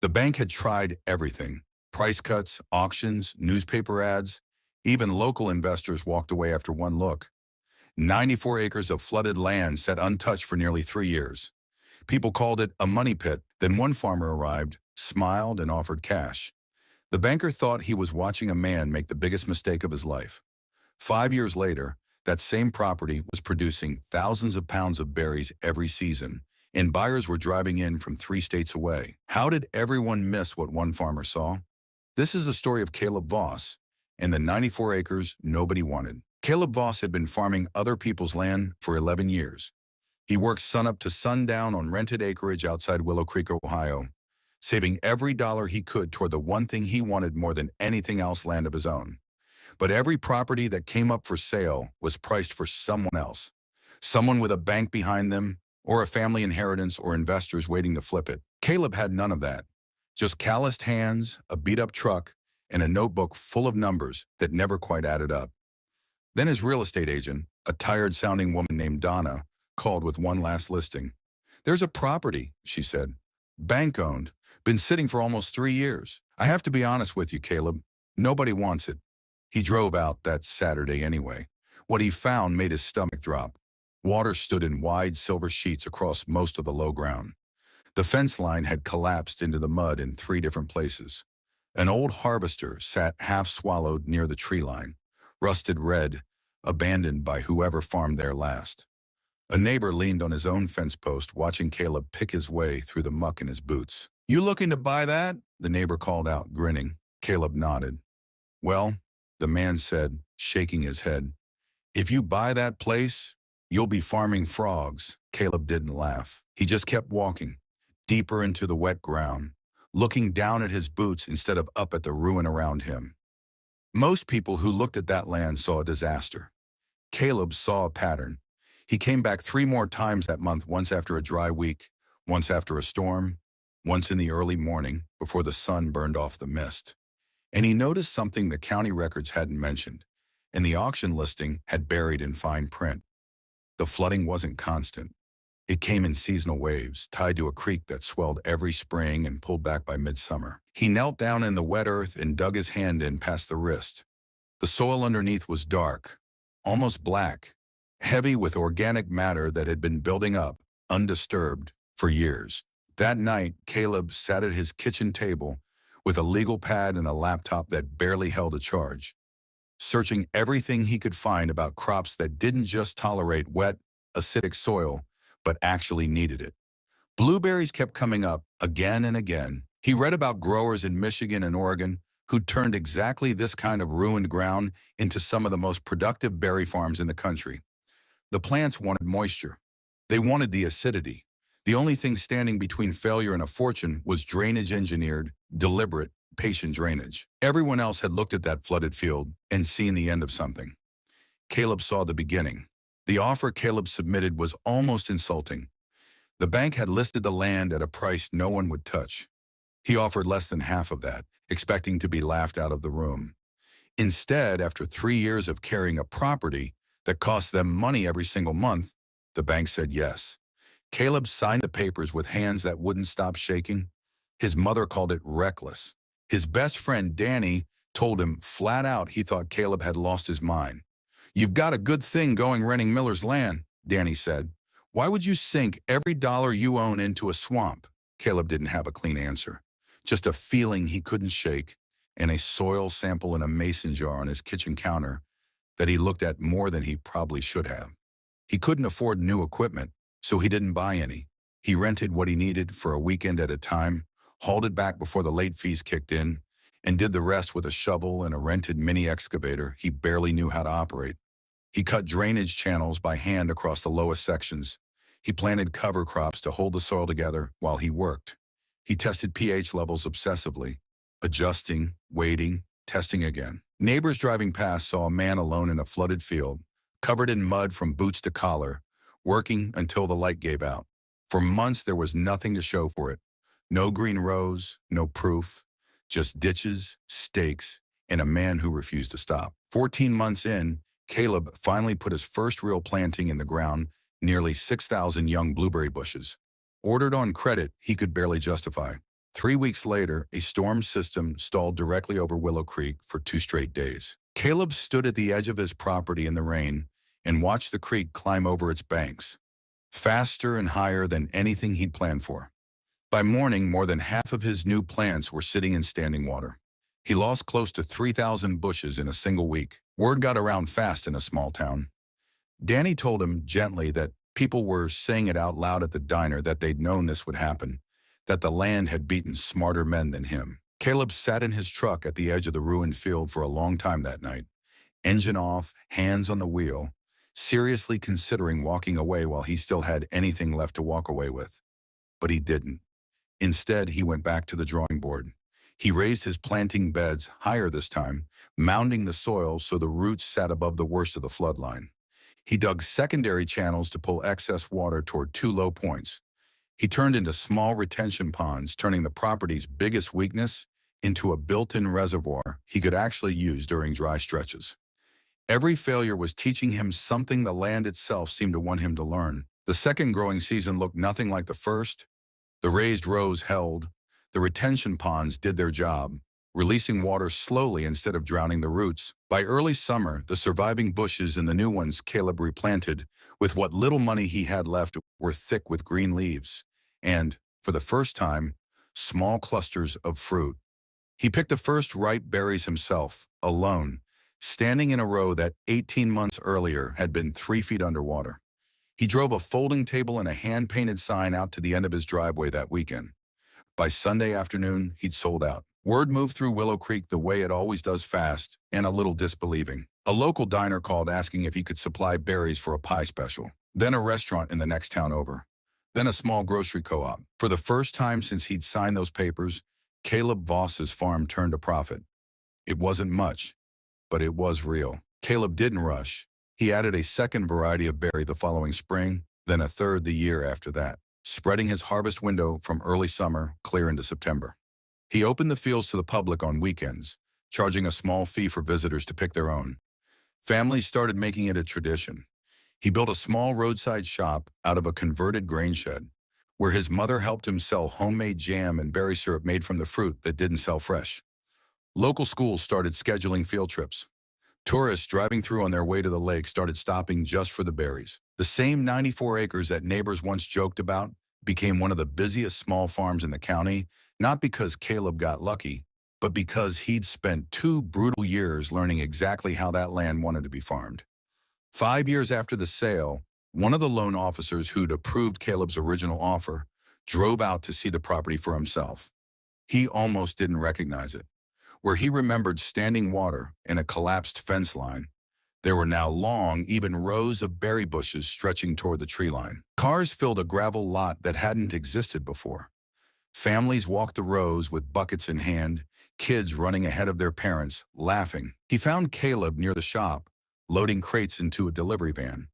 The bank had tried everything: price cuts, auctions, newspaper ads. Even local investors walked away after one look. 94 acres of flooded land sat untouched for nearly 3 years. People called it a money pit. Then one farmer arrived, smiled, and offered cash. The banker thought he was watching a man make the biggest mistake of his life. 5 years later, that same property was producing thousands of pounds of berries every season, and buyers were driving in from 3 states away. How did everyone miss what one farmer saw? This is the story of Caleb Voss and the 94 acres nobody wanted. Caleb Voss had been farming other people's land for 11 years. He worked sunup to sundown on rented acreage outside Willow Creek, Ohio, saving every dollar he could toward the one thing he wanted more than anything else: land of his own. But every property that came up for sale was priced for someone else, someone with a bank behind them, or a family inheritance, or investors waiting to flip it. Caleb had none of that. Just calloused hands, a beat-up truck, and a notebook full of numbers that never quite added up. Then his real estate agent, a tired-sounding woman named Donna, called with one last listing. "There's a property," she said. "Bank-owned. Been sitting for almost 3 years. I have to be honest with you, Caleb. Nobody wants it." He drove out that Saturday anyway. What he found made his stomach drop. Water stood in wide silver sheets across most of the low ground. The fence line had collapsed into the mud in 3 different places. An old harvester sat half-swallowed near the tree line, rusted red, abandoned by whoever farmed there last. A neighbor leaned on his own fence post, watching Caleb pick his way through the muck in his boots. "You looking to buy that?" the neighbor called out, grinning. Caleb nodded. "Well," the man said, shaking his head, "if you buy that place, you'll be farming frogs." Caleb didn't laugh. He just kept walking, deeper into the wet ground, looking down at his boots instead of up at the ruin around him. Most people who looked at that land saw a disaster. Caleb saw a pattern. He came back 3 more times that month, once after a dry week, once after a storm, once in the early morning before the sun burned off the mist. And he noticed something the county records hadn't mentioned, and the auction listing had buried in fine print. The flooding wasn't constant. It came in seasonal waves, tied to a creek that swelled every spring and pulled back by midsummer. He knelt down in the wet earth and dug his hand in past the wrist. The soil underneath was dark, almost black, heavy with organic matter that had been building up, undisturbed, for years. That night, Caleb sat at his kitchen table with a legal pad and a laptop that barely held a charge, searching everything he could find about crops that didn't just tolerate wet, acidic soil, but actually needed it. Blueberries kept coming up again and again. He read about growers in Michigan and Oregon who'd turned exactly this kind of ruined ground into some of the most productive berry farms in the country. The plants wanted moisture. They wanted the acidity. The only thing standing between failure and a fortune was drainage-engineered, deliberate, patient drainage. Everyone else had looked at that flooded field and seen the end of something. Caleb saw the beginning. The offer Caleb submitted was almost insulting. The bank had listed the land at a price no one would touch. He offered less than half of that, expecting to be laughed out of the room. Instead, after 3 years of carrying a property that cost them money every single month, the bank said yes. Caleb signed the papers with hands that wouldn't stop shaking. His mother called it reckless. His best friend, Danny, told him flat out he thought Caleb had lost his mind. "You've got a good thing going renting Miller's land," Danny said. "Why would you sink every dollar you own into a swamp?" Caleb didn't have a clean answer, just a feeling he couldn't shake, and a soil sample in a mason jar on his kitchen counter that he looked at more than he probably should have. He couldn't afford new equipment, so he didn't buy any. He rented what he needed for a weekend at a time, hauled it back before the late fees kicked in, and did the rest with a shovel and a rented mini excavator he barely knew how to operate. He cut drainage channels by hand across the lowest sections. He planted cover crops to hold the soil together while he worked. He tested pH levels obsessively, adjusting, waiting, testing again. Neighbors driving past saw a man alone in a flooded field, covered in mud from boots to collar, working until the light gave out. For months there was nothing to show for it. No green rows, no proof, just ditches, stakes, and a man who refused to stop. 14 months in, Caleb finally put his first real planting in the ground, nearly 6,000 young blueberry bushes. Ordered on credit he could barely justify. 3 weeks later, a storm system stalled directly over Willow Creek for 2 straight days. Caleb stood at the edge of his property in the rain and watched the creek climb over its banks, faster and higher than anything he'd planned for. By morning, more than half of his new plants were sitting in standing water. He lost close to 3,000 bushes in a single week. Word got around fast in a small town. Danny told him gently that people were saying it out loud at the diner that they'd known this would happen, that the land had beaten smarter men than him. Caleb sat in his truck at the edge of the ruined field for a long time that night, engine off, hands on the wheel, seriously considering walking away while he still had anything left to walk away with. But he didn't. Instead, he went back to the drawing board. He raised his planting beds higher this time, mounding the soil so the roots sat above the worst of the flood line. He dug secondary channels to pull excess water toward two low points. He turned into small retention ponds, turning the property's biggest weakness into a built-in reservoir he could actually use during dry stretches. Every failure was teaching him something the land itself seemed to want him to learn. The second growing season looked nothing like the first. The raised rows held. The retention ponds did their job, releasing water slowly instead of drowning the roots. By early summer, the surviving bushes and the new ones Caleb replanted, with what little money he had left, were thick with green leaves, and, for the first time, small clusters of fruit. He picked the first ripe berries himself, alone, standing in a row that 18 months earlier had been 3 feet underwater. He drove a folding table and a hand-painted sign out to the end of his driveway that weekend. By Sunday afternoon, he'd sold out. Word moved through Willow Creek the way it always does, fast and a little disbelieving. A local diner called asking if he could supply berries for a pie special. Then a restaurant in the next town over. Then a small grocery co-op. For the first time since he'd signed those papers, Caleb Voss's farm turned a profit. It wasn't much, but it was real. Caleb didn't rush. He added a second variety of berry the following spring, then a third the year after that, spreading his harvest window from early summer clear into September. He opened the fields to the public on weekends, charging a small fee for visitors to pick their own. Families started making it a tradition. He built a small roadside shop out of a converted grain shed, where his mother helped him sell homemade jam and berry syrup made from the fruit that didn't sell fresh. Local schools started scheduling field trips. Tourists driving through on their way to the lake started stopping just for the berries. The same 94 acres that neighbors once joked about became one of the busiest small farms in the county, not because Caleb got lucky, but because he'd spent 2 brutal years learning exactly how that land wanted to be farmed. 5 years after the sale, one of the loan officers who'd approved Caleb's original offer drove out to see the property for himself. He almost didn't recognize it. Where he remembered standing water and a collapsed fence line, there were now long, even rows of berry bushes stretching toward the tree line. Cars filled a gravel lot that hadn't existed before. Families walked the rows with buckets in hand, kids running ahead of their parents, laughing. He found Caleb near the shop, loading crates into a delivery van.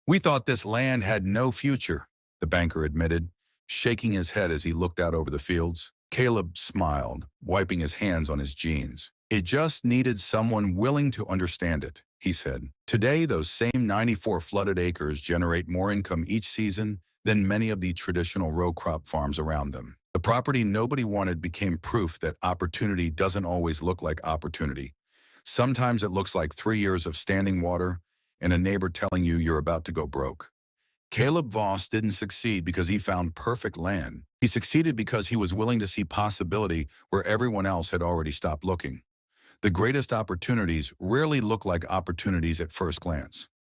"We thought this land had no future," the banker admitted, shaking his head as he looked out over the fields. Caleb smiled, wiping his hands on his jeans. "It just needed someone willing to understand it," he said. Today, those same 94 flooded acres generate more income each season than many of the traditional row crop farms around them. The property nobody wanted became proof that opportunity doesn't always look like opportunity. Sometimes it looks like 3 years of standing water and a neighbor telling you you're about to go broke. Caleb Voss didn't succeed because he found perfect land. He succeeded because he was willing to see possibility where everyone else had already stopped looking. The greatest opportunities rarely look like opportunities at first glance.